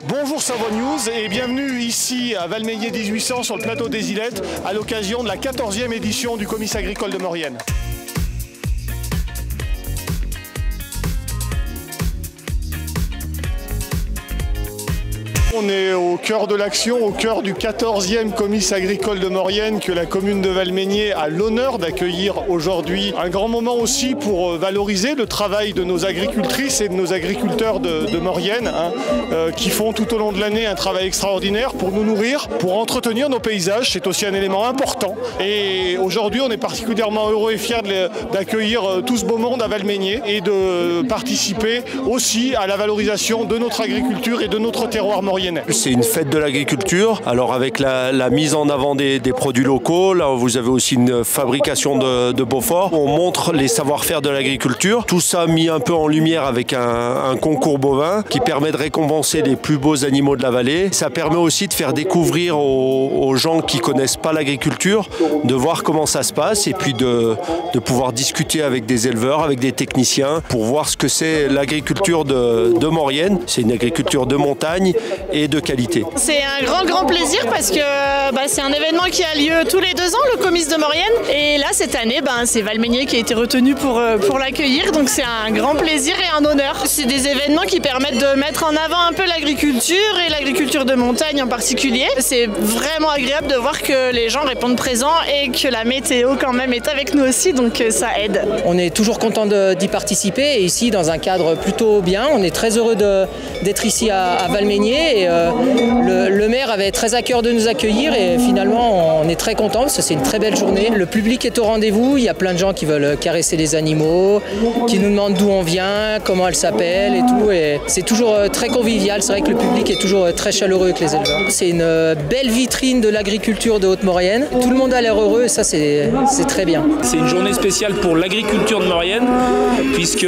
Bonjour Savoie News et bienvenue ici à Valmeinier 1800 sur le plateau des Ilettes à l'occasion de la 14e édition du Comice agricole de Maurienne. On est au cœur de l'action, au cœur du 14e Comice agricole de Maurienne que la commune de Valmeinier a l'honneur d'accueillir aujourd'hui. Un grand moment aussi pour valoriser le travail de nos agricultrices et de nos agriculteurs de Maurienne qui font tout au long de l'année un travail extraordinaire pour nous nourrir, pour entretenir nos paysages. C'est aussi un élément important. Et aujourd'hui, on est particulièrement heureux et fiers d'accueillir tout ce beau monde à Valmeinier et de participer aussi à la valorisation de notre agriculture et de notre terroir mauriennais. C'est une fête de l'agriculture, alors avec la mise en avant des produits locaux, là vous avez aussi une fabrication de Beaufort. On montre les savoir-faire de l'agriculture, tout ça mis un peu en lumière avec un concours bovin qui permet de récompenser les plus beaux animaux de la vallée. Ça permet aussi de faire découvrir aux gens qui ne connaissent pas l'agriculture, de voir comment ça se passe et puis de pouvoir discuter avec des éleveurs, avec des techniciens pour voir ce que c'est l'agriculture de Maurienne. C'est une agriculture de montagne et de qualité. C'est un grand plaisir parce que c'est un événement qui a lieu tous les 2 ans, le Comice de Maurienne. Et là, cette année, c'est Valmeinier qui a été retenu pour l'accueillir. Donc c'est un grand plaisir et un honneur. C'est des événements qui permettent de mettre en avant un peu l'agriculture et l'agriculture de montagne en particulier. C'est vraiment agréable de voir que les gens répondent présents et que la météo quand même est avec nous aussi, donc ça aide. On est toujours content d'y participer et ici dans un cadre plutôt bien. On est très heureux d'être ici à Valmeinier. Et le maire avait très à cœur de nous accueillir et finalement on est très content parce que c'est une très belle journée. Le public est au rendez-vous, il y a plein de gens qui veulent caresser les animaux, qui nous demandent d'où on vient, comment elle s'appelle et tout. Et c'est toujours très convivial, c'est vrai que le public est toujours très chaleureux avec les éleveurs. C'est une belle vitrine de l'agriculture de Haute-Maurienne. Tout le monde a l'air heureux et ça c'est très bien. C'est une journée spéciale pour l'agriculture de Maurienne puisque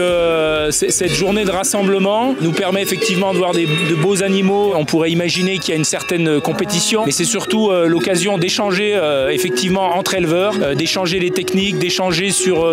cette journée de rassemblement nous permet effectivement de voir de beaux animaux. On pourrait imaginer qu'il y a une certaine compétition, mais c'est surtout l'occasion d'échanger effectivement entre éleveurs, d'échanger les techniques, d'échanger sur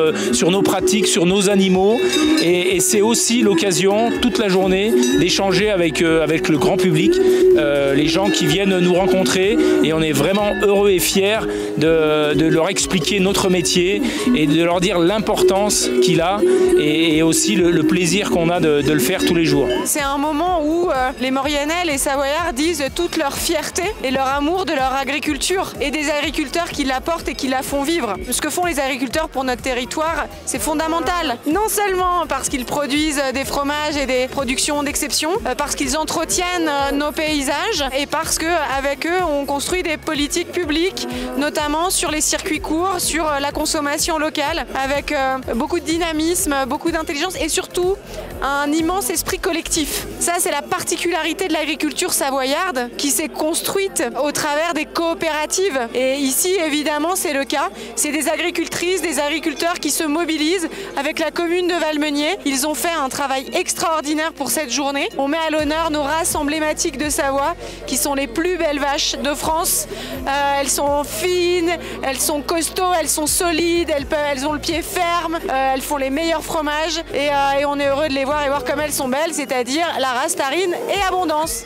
nos pratiques, sur nos animaux. Et c'est aussi l'occasion, toute la journée, d'échanger avec le grand public, les gens qui viennent nous rencontrer. Et on est vraiment heureux et fiers de leur expliquer notre métier et de leur dire l'importance qu'il a et aussi le plaisir qu'on a de le faire tous les jours. C'est un moment où les Mauriennais, les Savoyards disent toute leur fierté et leur amour de leur agriculture et des agriculteurs qui la portent et qui la font vivre. Ce que font les agriculteurs pour notre territoire, c'est fondamental. Non seulement parce qu'ils produisent des fromages et des productions d'exception, parce qu'ils entretiennent nos paysages et parce qu'avec eux, on construit des politiques publiques, notamment sur les circuits courts, sur la consommation locale, avec beaucoup de dynamisme, beaucoup d'intelligence et surtout un immense esprit collectif. Ça, c'est la particularité de l'agriculture savoyarde qui s'est construite au travers des coopératives. Et ici, évidemment, c'est le cas. C'est des agricultrices, des agriculteurs qui se mobilisent avec la commune de Valmeinier. Ils ont fait un travail extraordinaire pour cette journée. On met à l'honneur nos races emblématiques de Savoie, qui sont les plus belles vaches de France. Elles sont fines, elles sont costauds, elles sont solides, elles ont le pied ferme, elles font les meilleurs fromages. Et on est heureux de les voir et voir comme elles sont belles, c'est-à-dire la race Tarine et Abondance.